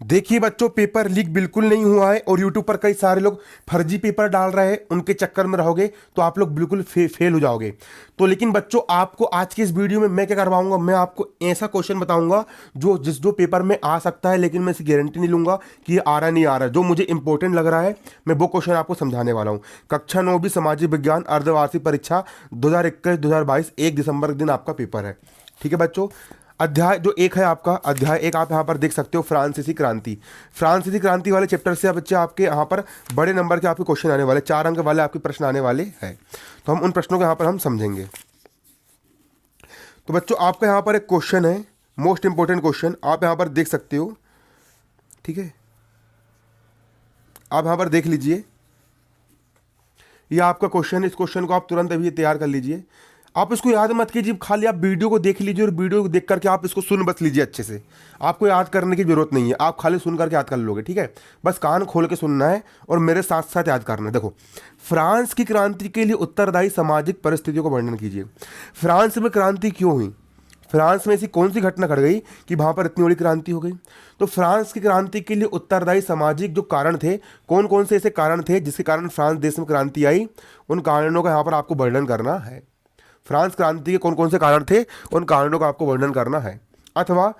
देखिए बच्चों, paper leak बिल्कुल नहीं हुआ है और यूट्यूब पर कई सारे लोग फर्जी पेपर डाल रहे हैं। उनके चक्कर में रहोगे तो आप लोग बिल्कुल फेल हो जाओगे। तो लेकिन बच्चों, आपको आज की इस वीडियो में मैं क्या करवाऊंगा, मैं आपको ऐसा क्वेश्चन बताऊंगा जो पेपर में आ सकता है, लेकिन मैं इसकी गारंटी नहीं लूंगा कि ये आ रहा नहीं आ रहा है। जो मुझे इंपॉर्टेंट लग रहा है मैं वो क्वेश्चन आपको समझाने वाला हूँ। कक्षा 9वीं सामाजिक विज्ञान अर्धवार्षिक परीक्षा 2021-2022 1 दिसंबर के दिन आपका पेपर है। ठीक है बच्चों, अध्याय जो एक है आपका, अध्याय एक आप यहाँ पर देख सकते हो, फ्रांसीसी क्रांति। फ्रांसीसी क्रांति वाले चैप्टर से बच्चे आपके यहाँ पर बड़े नंबर के आपके क्वेश्चन आने वाले, 4 अंक वाले आपके प्रश्न आने वाले हैं। तो हम उन प्रश्नों को यहाँ पर हम समझेंगे। तो बच्चों, आपका यहाँ पर एक क्वेश्चन है, मोस्ट इंपोर्टेंट क्वेश्चन, आप यहाँ पर देख सकते हो। ठीक है, आप यहाँ पर देख लीजिए, ये आपका क्वेश्चन है। इस क्वेश्चन को आप तुरंत अभी तैयार कर लीजिए। आप इसको याद मत कीजिए, खाली आप वीडियो को देख लीजिए और वीडियो को देख करके आप इसको सुन बस लीजिए अच्छे से। आपको याद करने की जरूरत नहीं है, आप खाली सुन करके याद कर लोगे। ठीक है, बस कान खोल के सुनना है और मेरे साथ साथ याद करना है। देखो, फ्रांस की क्रांति के लिए उत्तरदायी सामाजिक परिस्थितियों का वर्णन कीजिए। फ्रांस में क्रांति क्यों हुई? फ्रांस में ऐसी कौन सी घटना घट गई कि वहां पर इतनी बड़ी क्रांति हो गई? तो फ्रांस की क्रांति के लिए उत्तरदायी सामाजिक जो कारण थे, कौन कौन से ऐसे कारण थे जिसके कारण फ्रांस देश में क्रांति आई, उन कारणों का यहाँ पर आपको वर्णन करना है। फ्रांस क्रांति के कौन कौन से कारण थे, उन कारणों का आपको वर्णन करना है। अथवा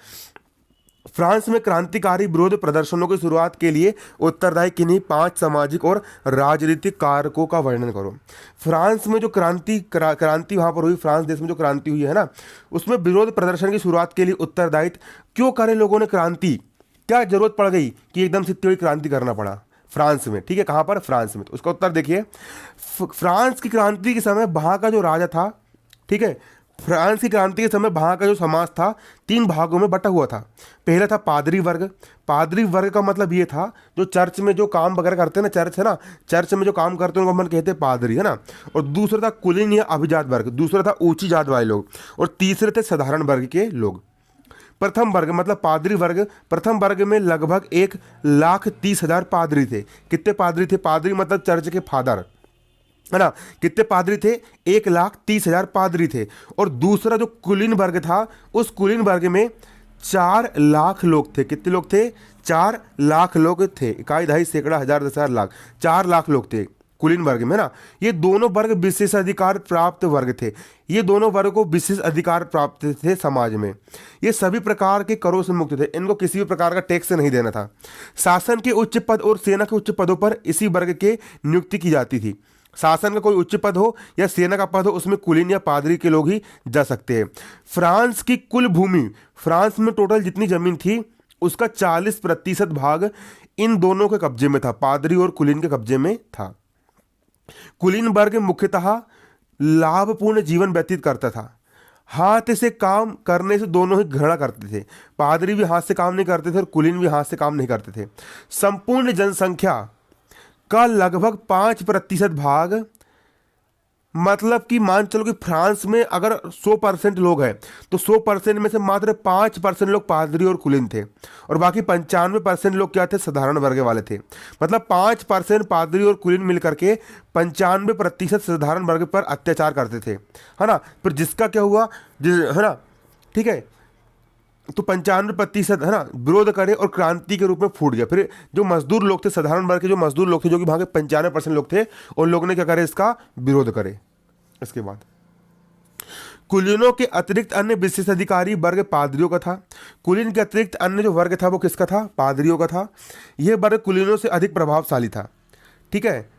फ्रांस में क्रांतिकारी विरोध प्रदर्शनों की शुरुआत के लिए उत्तरदायी किन्हीं 5 सामाजिक और राजनीतिक कारकों का वर्णन करो। फ्रांस में जो क्रांति वहां पर हुई, फ्रांस देश में जो क्रांति हुई है ना, उसमें विरोध प्रदर्शन की शुरुआत के लिए उत्तरदायित्व क्यों करे लोगों ने क्रांति? क्या जरूरत पड़ गई कि एकदम से इतनी बड़ी क्रांति करना पड़ा फ्रांस में? ठीक है, कहां पर? फ्रांस में। तो उसका उत्तर देखिए, फ्रांस की क्रांति के समय वहां का जो राजा था, ठीक है, फ्रांस की क्रांति के समय वहां का जो समाज था 3 भागों में बटा हुआ था। पहला था पादरी वर्ग। पादरी वर्ग का मतलब ये था जो चर्च में जो काम वगैरह करते हैं ना, चर्च है ना, चर्च में जो काम करते हैं उनको हम कहते हैं पादरी, है ना। और दूसरा था कुलीन या अभिजात वर्ग, दूसरा था ऊंची जात वाले लोग, और तीसरे थे साधारण वर्ग के लोग। प्रथम वर्ग मतलब पादरी वर्ग, प्रथम वर्ग में लगभग 1,30,000 पादरी थे। कितने पादरी थे? पादरी मतलब चर्च के फादर, है ना। कितने पादरी थे? 1,30,000 पादरी थे। और दूसरा जो कुलीन वर्ग था, उस कुलीन वर्ग में 4 लाख लोग थे। कितने लोग थे? 4 लाख लोग थे। इकाई, दहाई, सैकड़ा, हजार, 10,000, लाख, 4 लाख लोग थे कुलीन वर्ग में ना। ये दोनों वर्ग विशेष अधिकार प्राप्त वर्ग थे। ये दोनों वर्ग को विशेष अधिकार प्राप्त थे समाज में। ये सभी प्रकार के करों से मुक्त थे, इनको किसी भी प्रकार का टैक्स नहीं देना था। शासन के उच्च पद और सेना के उच्च पदों पर इसी वर्ग के नियुक्ति की जाती थी। शासन का कोई उच्च पद हो या सेना का पद हो, उसमें कुलीन या पादरी के लोग ही जा सकते हैं। फ्रांस की कुल भूमि, फ्रांस में टोटल जितनी जमीन थी उसका 40% भाग इन दोनों के कब्जे में था, पादरी और कुलीन के कब्जे में था। कुलीन वर्ग मुख्यतः लाभपूर्ण जीवन व्यतीत करता था। हाथ से काम करने से दोनों ही घृणा करते थे। पादरी भी हाथ से काम नहीं करते थे और कुलीन भी हाथ से काम नहीं करते थे। संपूर्ण जनसंख्या का लगभग 5% भाग, मतलब कि मान चलो कि फ्रांस में अगर 100% लोग हैं तो 100% में से मात्र 5% लोग पादरी और कुलीन थे, और बाकी 95% लोग क्या थे? साधारण वर्ग वाले थे। मतलब 5% पादरी और कुलीन मिलकर के 95% साधारण वर्ग पर अत्याचार करते थे, है ना। फिर जिसका क्या हुआ, है ना, ठीक है, तो 95% है ना विरोध करे और क्रांति के रूप में फूट गया। फिर जो मजदूर लोग थे, साधारण वर्ग के जो मजदूर लोग थे, जो कि वहां के 95% लोग थे, उन लोगों ने क्या करे? इसका विरोध करे। इसके बाद कुलीनों के अतिरिक्त अन्य विशेषाधिकारी वर्ग पादरियों का था। कुलीन के अतिरिक्त अन्य जो वर्ग था वो किसका था? पादरियों का था। यह वर्ग कुलीनों से अधिक प्रभावशाली था। ठीक है,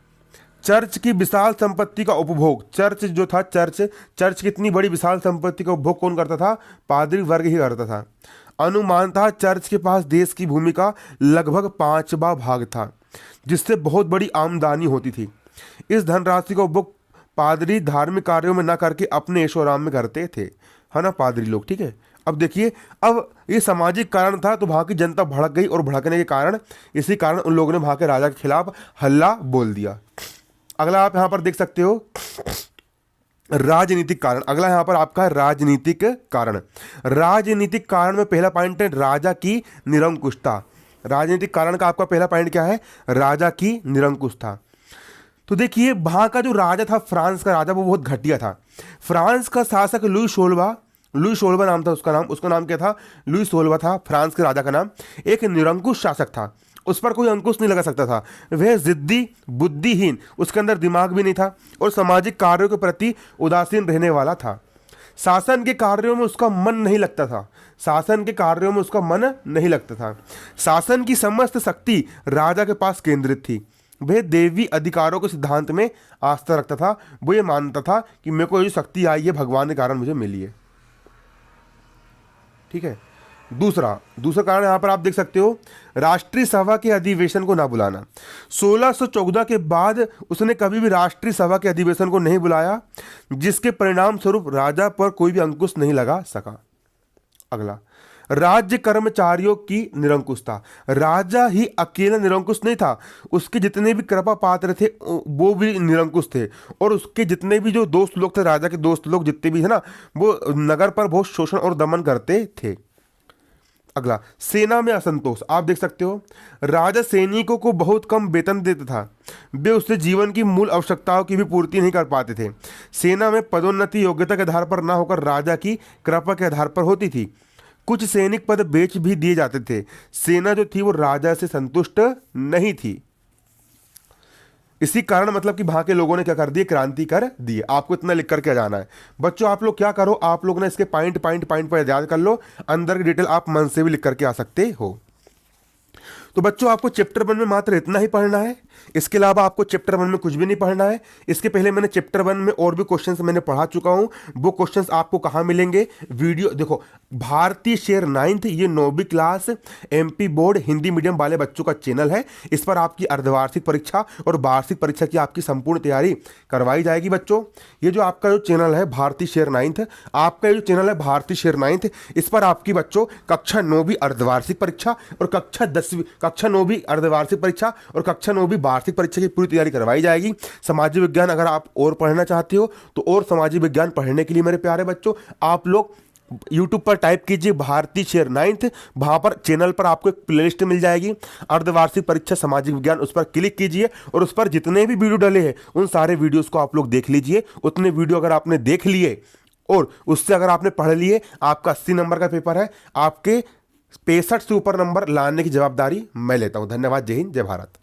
चर्च की विशाल संपत्ति का उपभोग, चर्च जो था, चर्च की इतनी बड़ी विशाल संपत्ति का उपभोग कौन करता था? पादरी वर्ग ही करता था। अनुमान था चर्च के पास देश की भूमि का लगभग 5वां भाग था, जिससे बहुत बड़ी आमदनी होती थी। इस धनराशि का उपभोग पादरी धार्मिक कार्यों में न करके अपने ऐशोआराम में करते थे, है ना, पादरी लोग। ठीक है, अब देखिए, अब ये सामाजिक कारण था तो वहां की जनता भड़क गई, और भड़कने के कारण, इसी कारण उन लोगों ने वहां के राजा के खिलाफ हल्ला बोल दिया। अगला आप यहां पर देख सकते हो, राजनीतिक कारण। अगला यहां पर आपका राजनीतिक कारण। राजनीतिक कारण में पहला पॉइंट है राजा की निरंकुशता। राजनीतिक कारण का आपका पहला पॉइंट क्या है? राजा की निरंकुशता। तो देखिए, वहां का जो राजा था, फ्रांस का राजा, वो बहुत घटिया था। फ्रांस का शासक लुई 16 लुई 16वां नाम था उसका नाम क्या था? लुई 16वां था, फ्रांस के राजा का नाम। एक निरंकुश शासक था, उस पर कोई अंकुश नहीं लगा सकता था। वह जिद्दी, बुद्धिहीन, उसके अंदर दिमाग भी नहीं था और सामाजिक कार्यों के प्रति उदासीन रहने वाला था। शासन के कार्यों में उसका मन नहीं लगता था। शासन के कार्यों में उसका मन नहीं लगता था। शासन की समस्त शक्ति राजा के पास केंद्रित थी। वह देवी अधिकारों के सिद्धांत में आस्था रखता था। वो ये मानता था कि मेरे को जो शक्ति आई है भगवान के कारण मुझे मिली है। ठीक है। दूसरा कारण यहां पर आप देख सकते हो, राष्ट्रीय सभा के अधिवेशन को ना बुलाना। 1614 के बाद उसने कभी भी राष्ट्रीय सभा के अधिवेशन को नहीं बुलाया, जिसके परिणाम स्वरूप राजा पर कोई भी अंकुश नहीं लगा सका। अगला, राज्य कर्मचारियों की निरंकुशता। राजा ही अकेला निरंकुश नहीं था, उसके जितने भी कृपा पात्र थे वो भी निरंकुश थे, और उसके जितने भी जो दोस्त लोग थे, राजा के दोस्त लोग जितने भी है ना, वो नगर पर बहुत शोषण और दमन करते थे। अगला, सेना में असंतोष। आप देख सकते हो, राजा सैनिकों को बहुत कम वेतन देता था। वे उससे जीवन की मूल आवश्यकताओं की भी पूर्ति नहीं कर पाते थे। सेना में पदोन्नति योग्यता के आधार पर ना होकर राजा की कृपा के आधार पर होती थी। कुछ सैनिक पद बेच भी दिए जाते थे। सेना जो थी वो राजा से संतुष्ट नहीं थी। इसी कारण मतलब कि वहां के लोगों ने क्या कर दिए, क्रांति कर दिए। आपको इतना लिख करके जाना है बच्चों। आप लोग क्या करो, आप लोग ना इसके पॉइंट पर याद कर लो, अंदर की डिटेल आप मन से भी लिख करके आ सकते हो। तो बच्चों आपको चैप्टर 1 में मात्र इतना ही पढ़ना है, इसके अलावा आपको चैप्टर 1 में कुछ भी नहीं पढ़ना है। इसके पहले मैंने चैप्टर 1 में और भी क्वेश्चंस मैंने पढ़ा चुका हूं। वो क्वेश्चंस आपको कहां मिलेंगे, वीडियो देखो, भारतीय शेर 9th, ये 9वीं class MP board Hindi medium वाले बच्चों का चैनल है। इस पर आपकी अर्धवार्षिक परीक्षा और वार्षिक परीक्षा की आपकी संपूर्ण तैयारी करवाई जाएगी बच्चों। ये जो आपका जो चैनल है भारतीय शेर 9th, आपका ये जो चैनल है भारतीय शेर 9th, इस पर आपकी बच्चों कक्षा 9वीं अर्धवार्षिक परीक्षा और कक्षा 9वीं अर्धवार्षिक परीक्षा और कक्षा 9वीं वार्षिक परीक्षा की पूरी तैयारी करवाई जाएगी। सामाजिक विज्ञान अगर आप और पढ़ना चाहते हो तो और सामाजिक विज्ञान पढ़ने के लिए मेरे प्यारे बच्चों आप लोग YouTube पर टाइप कीजिए भारतीय शेर 9th, वहां पर चैनल पर आपको एक प्लेलिस्ट मिल जाएगी अर्धवार्षिक परीक्षा सामाजिक विज्ञान, उस पर क्लिक कीजिए और उस पर जितने भी वीडियो डले हैं उन सारे वीडियोस को आप लोग देख लीजिए। उतने वीडियो अगर आपने देख लिए और उससे अगर आपने पढ़ लिए, आपका 80 नंबर का पेपर है, आपके 65 से ऊपर नंबर लाने की जवाबदारी मैं लेता हूं। धन्यवाद। जय हिंद, जय भारत।